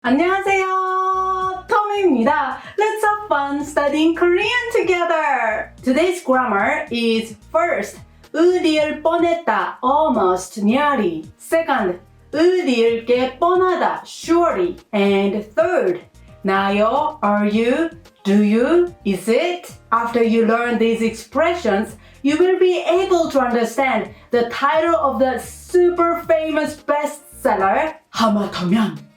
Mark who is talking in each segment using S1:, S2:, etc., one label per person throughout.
S1: 안녕하세요, Tommy입니다. Let's have fun studying Korean together. Today's grammar is first, 으디을 뻔했다, almost, nearly. Second, 으디을 게 뻔하다, surely. And third, 나요, are you, do you, is it? After you learn these expressions, you will be able to understand the title of the super famous bestseller, 하마터면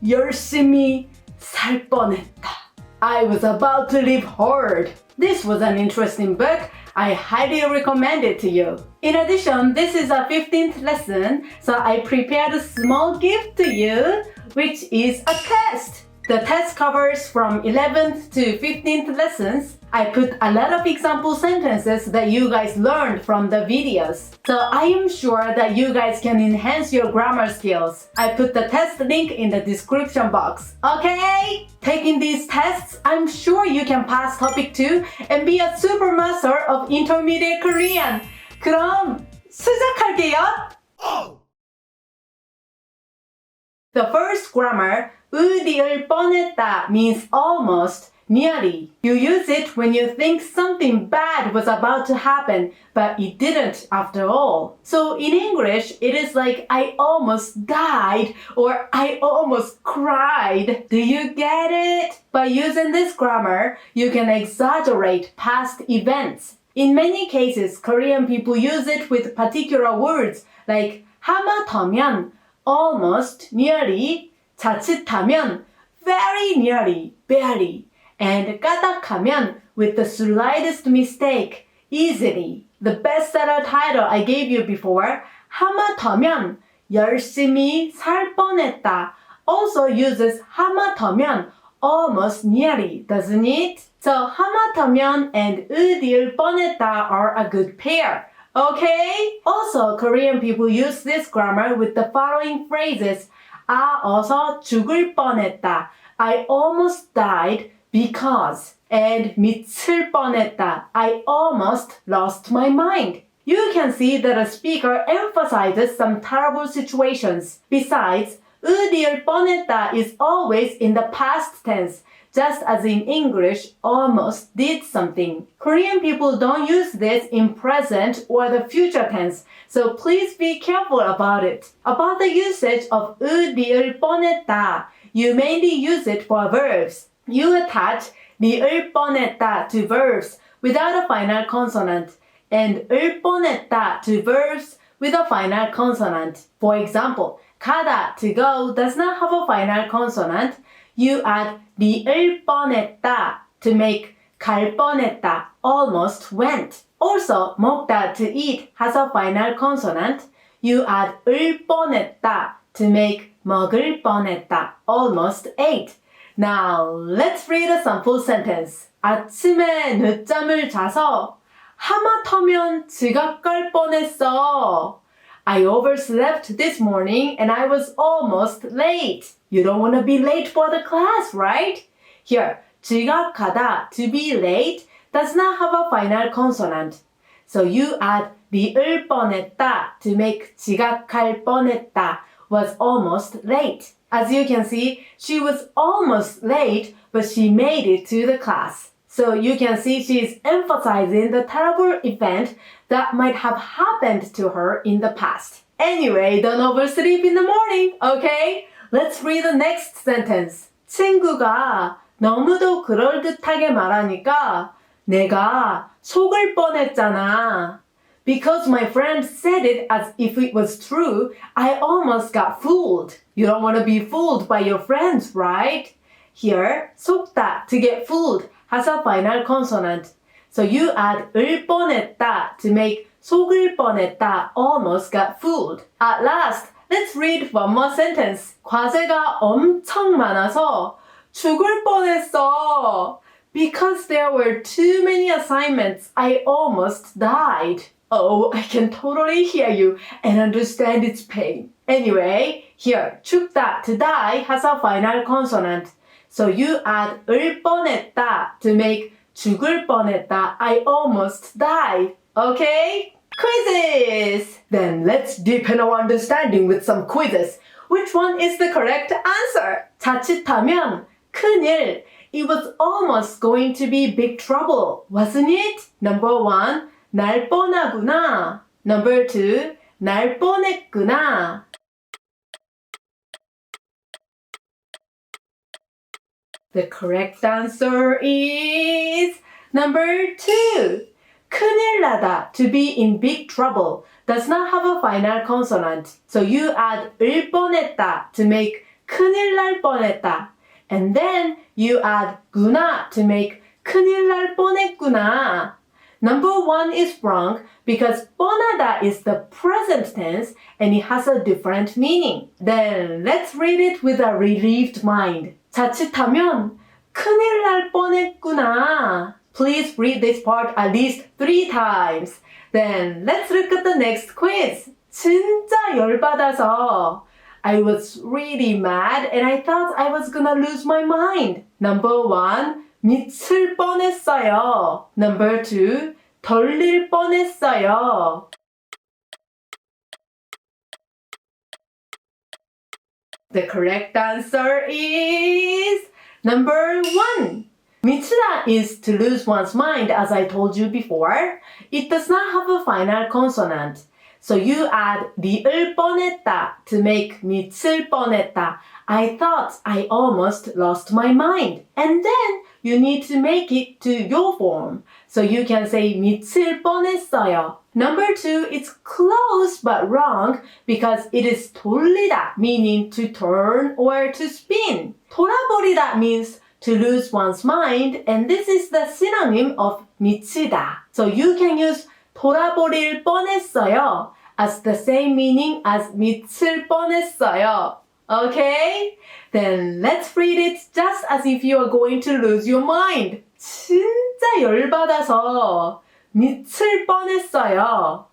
S1: 열심히 살 뻔했다. I was about to leave hard. This was an interesting book. I highly recommend it to you. In addition, this is a 15th lesson, so I prepared a small gift to you, which is a test. The test covers from 11th to 15th lessons. I put a lot of example sentences that you guys learned from the videos. So I am sure that you guys can enhance your grammar skills. I put the test link in the description box. Okay? Taking these tests, I'm sure you can pass topic 2 and be a super master of intermediate Korean. 그럼 시작할게요. The first grammar, 으디을 뻔했다 means almost, nearly. You use it when you think something bad was about to happen, but it didn't after all. So in English, it is like I almost died or I almost cried. Do you get it? By using this grammar, you can exaggerate past events. In many cases, Korean people use it with particular words like 하마터면, almost, nearly, 자칫하면, very nearly, barely, and 까딱하면, with the slightest mistake, easily. The bestseller title I gave you before, 하마터면, 열심히 살 뻔했다, also uses 하마터면, almost nearly, doesn't it? So 하마터면 and 으디을 뻔했다 are a good pair. Okay? Also, Korean people use this grammar with the following phrases. 어서 죽을 뻔했다. I almost died because. And 미칠 뻔했다. I almost lost my mind. You can see that a speaker emphasizes some terrible situations. Besides, 으디을 뻔했다 is always in the past tense, just as in English, almost did something. Korean people don't use this in present or the future tense, so please be careful about it. About the usage of 으디을 뻔했다, you mainly use it for verbs. You attach 리을 뻔했다 to verbs without a final consonant, and 을 뻔했다 to verbs with a final consonant. For example, 가다 to go does not have a final consonant. You add 리을 뻔했다 to make 갈 뻔했다, almost went. Also, 먹다 to eat has a final consonant. You add 을 뻔했다 to make 먹을 뻔했다, almost ate. Now, let's read a sample sentence. 아침에 늦잠을 자서 하마터면 지각 갈 뻔했어. I overslept this morning and I was almost late. You don't want to be late for the class, right? Here, 지각하다, to be late, does not have a final consonant. So you add 리을 뻔했다 to make 지각할 뻔했다, was almost late. As you can see, she was almost late, but she made it to the class. So you can see she is emphasizing the terrible event that might have happened to her in the past. Anyway, don't oversleep in the morning, okay? Let's read the next sentence. 친구가 너무도 그럴듯하게 말하니까 내가 속을 뻔했잖아. Because my friend said it as if it was true, I almost got fooled. You don't want to be fooled by your friends, right? Here, 속다, to get fooled, has a final consonant. So you add 을 뻔했다 to make 속을 뻔했다, almost got fooled. At last, let's read one more sentence. 과제가 엄청 많아서 죽을 뻔했어. Because there were too many assignments, I almost died. Oh, I can totally hear you and understand its pain. Anyway, here, 죽다, to die, has a final consonant. So you add 을 뻔했다 to make 죽을 뻔했다, I almost died. Okay? Quizzes! Then let's deepen our understanding with some quizzes. which one is the correct answer? 자칫하면 큰일. It was almost going to be big trouble, wasn't it? Number 1, 날 뻔하구나. Number 2, 날 뻔했구나. The correct answer is number 2. 큰일 나다, to be in big trouble, does not have a final consonant. So you add 을 뻔했다 to make 큰일 날 뻔했다. And then you add 구나 to make 큰일 날 뻔했구나. Number 1 is wrong because 뻔하다 is the present tense and it has a different meaning. Then let's read it with a relieved mind. 자칫하면 큰일 날 뻔했구나. Please read this part at least 3 times. Then let's look at the next quiz. 진짜 열받아서. I was really mad and I thought I was gonna lose my mind. Number 1, 미칠 뻔했어요. Number 2, 덜릴 뻔했어요. The correct answer is number 1. 미치다 is to lose one's mind, as I told you before. It does not have a final consonant. So you add 리을 뻔했다 to make 미칠 뻔했다. I thought I almost lost my mind. And then you need to make it to your form. So you can say 미칠 뻔했어요. Number 2, it's close but wrong because it is 돌리다, meaning to turn or to spin. 돌아버리다 means to lose one's mind, and this is the synonym of 미치다. So you can use 돌아버릴 뻔했어요 as the same meaning as 미칠 뻔했어요. Okay? Then let's read it just as if you are going to lose your mind. 진짜 열받아서 미칠 뻔했어요.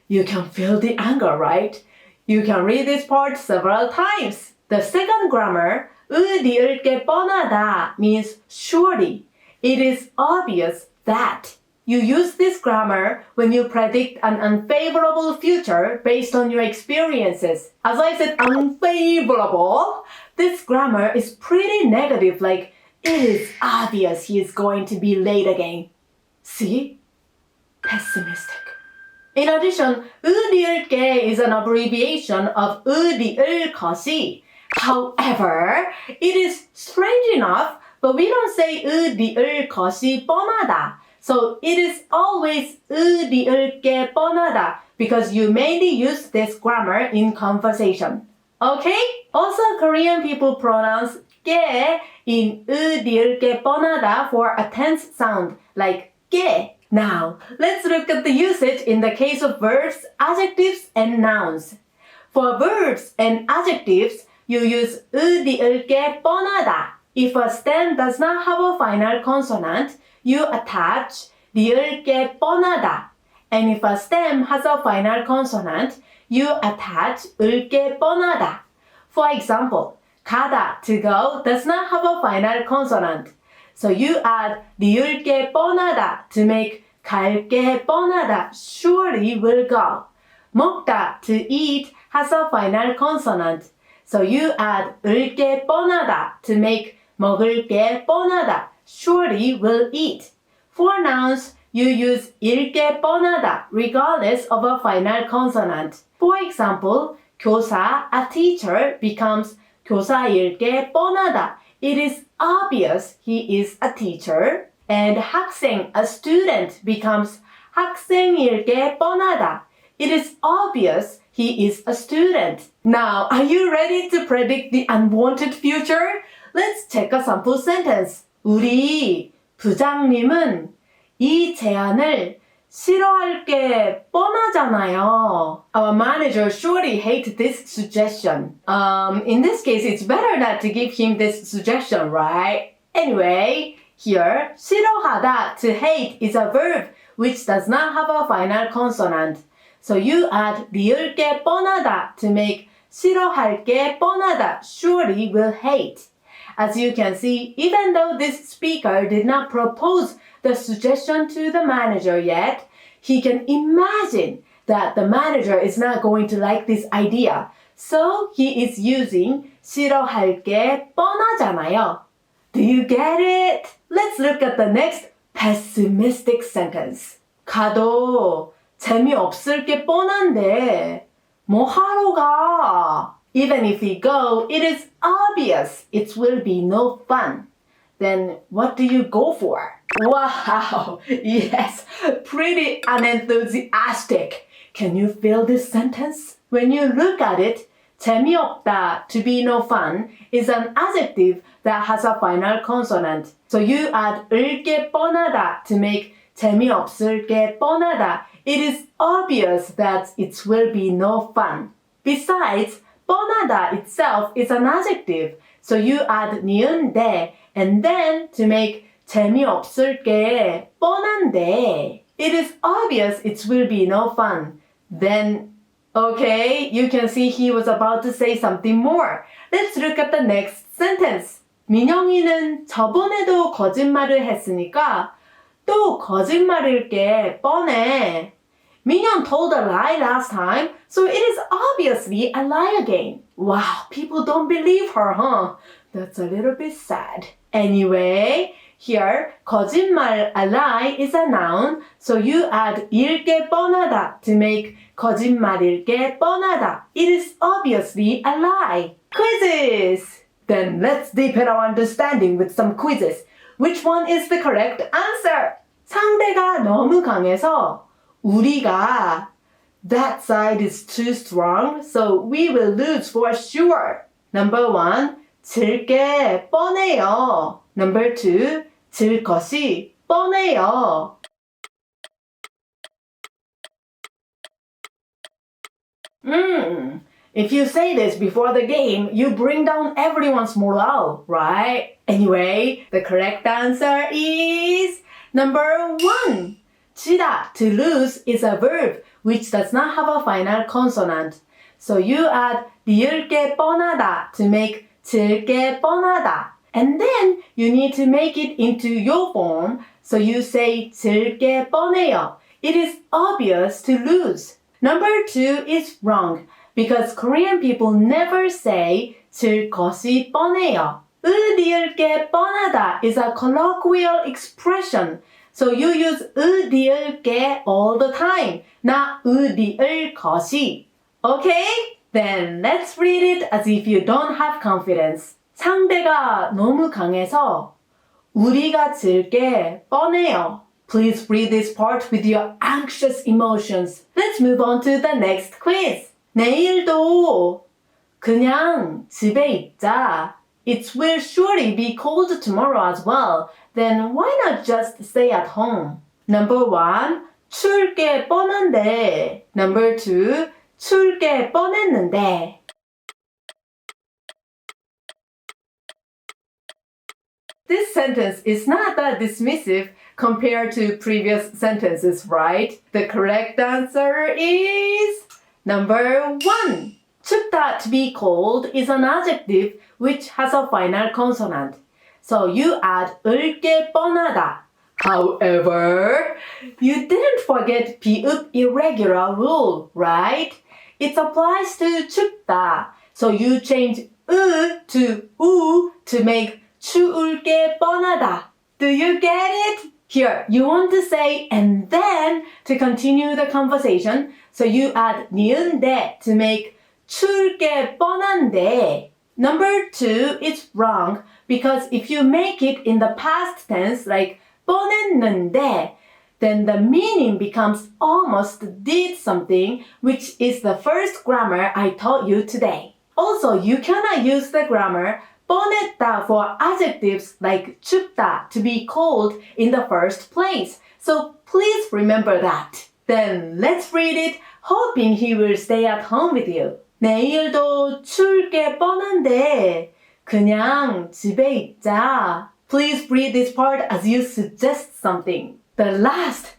S1: You can feel the anger, right? You can read this part several times. The second grammar, 리을 게 뻔하다 means surely. It is obvious that. You use this grammar when you predict an unfavorable future based on your experiences. As I said, unfavorable. This grammar is pretty negative, like, it is obvious he is going to be late again. See? Pessimistic. In addition, 리을 게 is an abbreviation of 리을 것이. However, it is strange enough, but we don't say 리을 것이 뻔하다. So it is always 리을 게 뻔하다 because you mainly use this grammar in conversation. Okay? Also, Korean people pronounce 게 in 리을 게 뻔하다 for a tense sound like 게. Now, let's look at the usage in the case of verbs, adjectives, and nouns. For verbs and adjectives, you use 리을 게 뻔하다. If a stem does not have a final consonant, you attach 리을 게 뻔하다. And if a stem has a final consonant, you attach 을 게 뻔하다. For example, 가다, to go, does not have a final consonant. So you add 리을 게 뻔하다 to make 갈 게 뻔하다, surely will go. 먹다, to eat, has a final consonant. So you add 을 게 뻔하다 to make 먹을 게 뻔하다, surely will eat. For nouns, you use 일 게 뻔하다 regardless of a final consonant. For example, 교사, a teacher, becomes 교사일 게 뻔하다. It is obvious he is a teacher. And 학생, a student, becomes 학생일 게 뻔하다. It is obvious he is a student. Now, are you ready to predict the unwanted future? Let's check a sample sentence. 우리 부장님은 이 제안을 싫어할 게 뻔하잖아요. Our manager surely hates this suggestion. In this case, it's better not to give him this suggestion, right? Anyway, here, 싫어하다, to hate, is a verb which does not have a final consonant. So you add 리을 게 뻔하다 to make 싫어할 게 뻔하다, surely will hate. As you can see, even though this speaker did not propose the suggestion to the manager yet, he can imagine that the manager is not going to like this idea. So he is using 싫어할 게 뻔하잖아요. Do you get it? Let's look at the next pessimistic sentence. 가도 재미없을 게 뻔한데 뭐 하러 가? Even if we go, it is obvious it will be no fun. Then what do you go for? Wow, yes, pretty unenthusiastic. Can you feel this sentence? When you look at it, 재미없다, to be no fun, is an adjective that has a final consonant. So you add 을게 뻔하다 to make 재미없을 게 뻔하다. It is obvious that it will be no fun. Besides, 뻔하다 itself is an adjective. So you add 니은데 and then to make 재미없을 게 뻔한데. It is obvious it will be no fun. Then, okay, you can see he was about to say something more. Let's look at the next sentence. 민영이는 저번에도 거짓말을 했으니까 또 거짓말일 게 뻔해. 민영 told a lie last time, so it is obviously a lie again. Wow, people don't believe her, huh? That's a little bit sad. Anyway, here, 거짓말, a lie, is a noun, so you add 일게 뻔하다 to make 거짓말일 게 뻔하다. It is obviously a lie. Quizzes! Then let's deepen our understanding with some quizzes. Which one is the correct answer? 상대가 너무 강해서 우리가 that side is too strong, so we will lose for sure. Number 1, 질 게 뻔해요. Number 2, 질 것이 뻔해요. If you say this before the game, you bring down everyone's morale, right? Anyway, the correct answer is number 1. 지다, to lose, is a verb which does not have a final consonant. So you add 리을게 뻔하다 to make 질게 뻔하다. And then you need to make it into your form. So you say 질게 뻔해요. It is obvious to lose. Number 2 is wrong because Korean people never say 질 것이 뻔해요. 리을게 뻔하다 is a colloquial expression. So you use 리을게 all the time, not 리을 것이. Okay? Then let's read it as if you don't have confidence. 상대가 너무 강해서 우리가 질 게 뻔해요. Please read this part with your anxious emotions. Let's move on to the next quiz. 내일도 그냥 집에 있자. It will surely be cold tomorrow as well. Then why not just stay at home? Number 1, 추울 게 뻔한데. Number 2, 추울 게 뻔했는데. This sentence is not that dismissive compared to previous sentences, right? The correct answer is number 1. 춥다, to be cold, is an adjective which has a final consonant. So you add 을게 뻔하다. However, you didn't forget 비읍 irregular rule, right? It applies to 춥다. So you change 으 to 우 to make 추울 게 뻔하다. Do you get it? Here, you want to say and then to continue the conversation. So you add 니은데 to make 추울 게 뻔한데. Number 2 is wrong because if you make it in the past tense like 뻔했는데, then the meaning becomes almost did something, which is the first grammar I taught you today. Also, you cannot use the grammar 뻔했다 for adjectives like 춥다, to be cold, in the first place. So please remember that. Then let's read it, hoping he will stay at home with you. 내일도 추울 게 뻔한데 그냥 집에 있자. Please read this part as you suggest something. The last,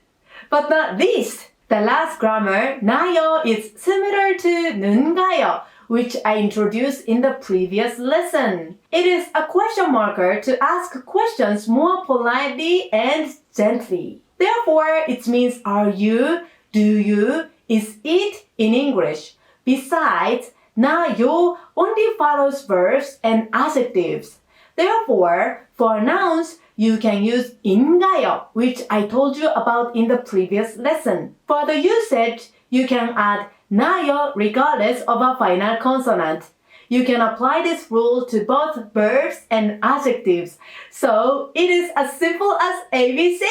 S1: but not least, the last grammar, 나요, is similar to 는가요, which I introduced in the previous lesson. It is a question marker to ask questions more politely and gently. Therefore, it means are you, do you, is it in English. Besides, 나요 only follows verbs and adjectives. Therefore, for nouns, you can use 인가요, which I told you about in the previous lesson. For the usage, you can add 나요 regardless of a final consonant. You can apply this rule to both verbs and adjectives. So it is as simple as ABC.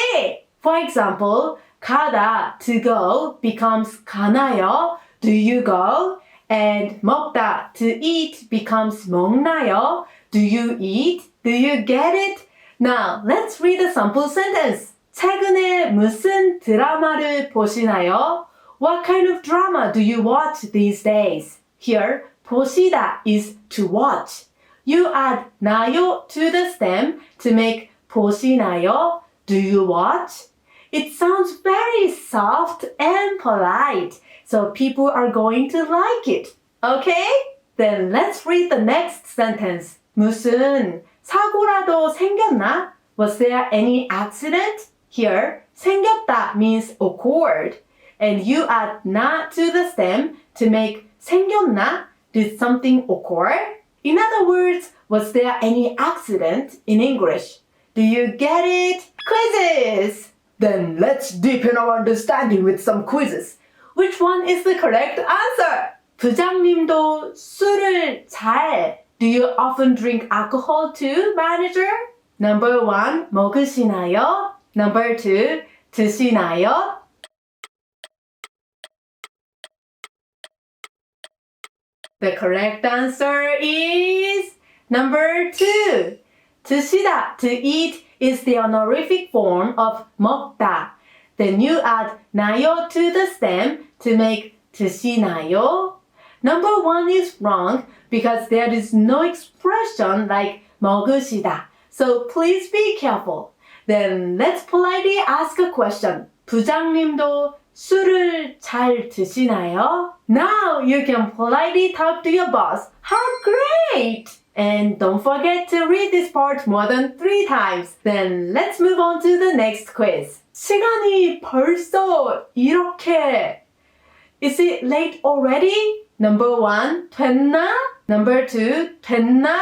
S1: For example, 가다, to go, becomes 가나요, do you go? And 먹다, to eat, becomes 먹나요, do you eat? Do you get it? Now, let's read a sample sentence. 최근에 무슨 드라마를 보시나요? What kind of drama do you watch these days? Here, 보시다 is to watch. You add 나요 to the stem to make 보시나요? Do you watch? It sounds very soft and polite, so people are going to like it. Okay? Then let's read the next sentence. 무슨 사고라도 생겼나? Was there any accident? Here, 생겼다 means occurred, and you add 나 to the stem to make 생겼나? Did something occur? In other words, was there any accident in English? Do you get it? Quizzes! Then let's deepen our understanding with some quizzes. Which one is the correct answer? 부장님도 술을 잘. Do you often drink alcohol too, manager? Number 1, 먹으시나요? Number 2, 드시나요? The correct answer is number 2. 드시다, to eat, is the honorific form of 먹다. Then you add 나요 to the stem to make 드시나요? Number 1 is wrong because there is no expression like 먹으시다. So please be careful. Then let's politely ask a question. 부장님도 술을 잘 드시나요? Now you can politely talk to your boss. How great! And don't forget to read this part more than 3 times. Then let's move on to the next quiz. 시간이 벌써 이렇게. Is it late already? Number 1, 됐나? Number 2, 됐나?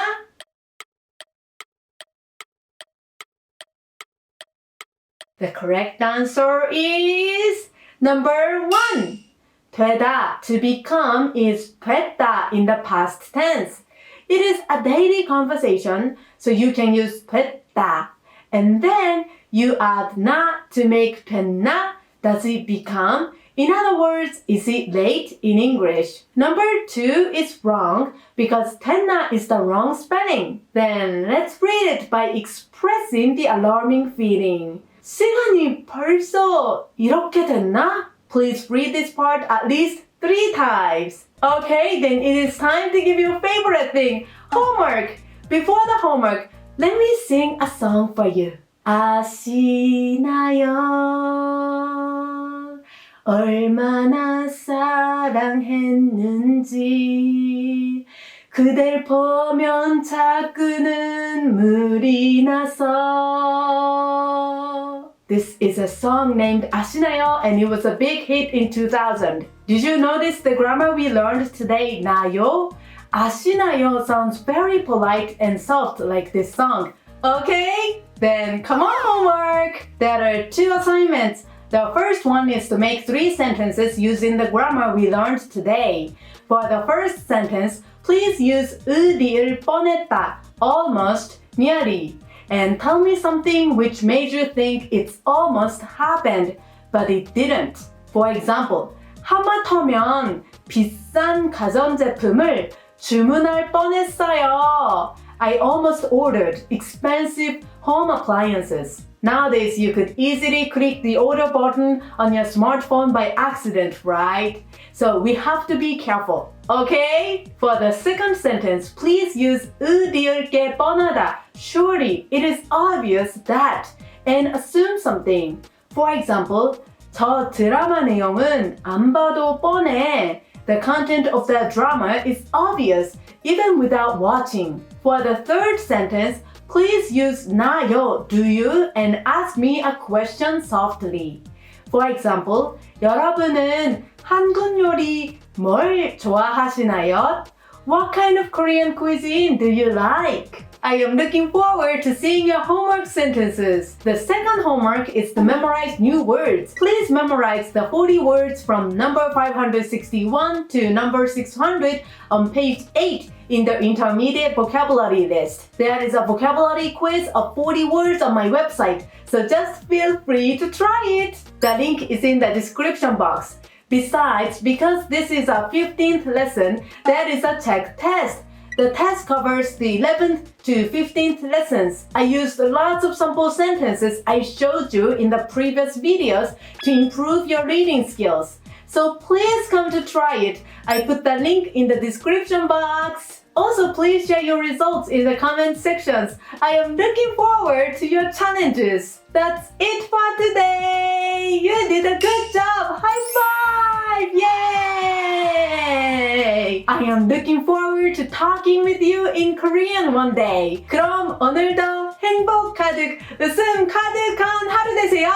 S1: The correct answer is number 1. 되다, to become, is 됐다 in the past tense. It is a daily conversation, so you can use 됐다. And then you add 나 to make 됐나. Does it become? In other words, is it late in English? Number 2 is wrong because 됐나 is the wrong spelling. Then let's read it by expressing the alarming feeling. 시간이 벌써 이렇게 됐나? Please read this part at least 3 times. Okay, then it is time to give your favorite thing, homework. Before the homework, let me sing a song for you. 아시나요? 얼마나 사랑했는지 그댈 보면 자꾸 눈물이 나서. This is a song named 아시나요? And it was a big hit in 2000. Did you notice the grammar we learned today, 나요? 아시나요 sounds very polite and soft like this song. Okay? Then come on, homework! There are 2 assignments. The first one is to make 3 sentences using the grammar we learned today. For the first sentence, please use 으리을 뻔했다, almost, nearly, and tell me something which made you think it's almost happened, but it didn't. For example, 하마터면 비싼 가전제품을 주문할 뻔했어요. I almost ordered expensive home appliances. Nowadays, you could easily click the order button on your smartphone by accident, right? So we have to be careful, okay? For the second sentence, please use 으리을 게 뻔하다. Surely, it is obvious that, and assume something. For example, 저 드라마 내용은 안 봐도 뻔해. The content of that drama is obvious even without watching. For the third sentence, please use 나요, do you, and ask me a question softly. For example, 여러분은 한국 요리 뭘 좋아하시나요? What kind of Korean cuisine do you like? I am looking forward to seeing your homework sentences. The second homework is to memorize new words. Please memorize the 40 words from number 561 to number 600 on page 8 in the intermediate vocabulary list. There is a vocabulary quiz of 40 words on my website, so just feel free to try it. The link is in the description box. Besides, because this is a 15th lesson, there is a check test. The test covers the 11th to 15th lessons. I used lots of sample sentences I showed you in the previous videos to improve your reading skills. So please come to try it. I put the link in the description box. Also, please share your results in the comment sections. I am looking forward to your challenges. That's it for today. You did a good job. High five! Yay! I am looking forward to talking with you in Korean one day. 그럼 오늘도 행복 가득, 웃음 가득한 하루 되세요.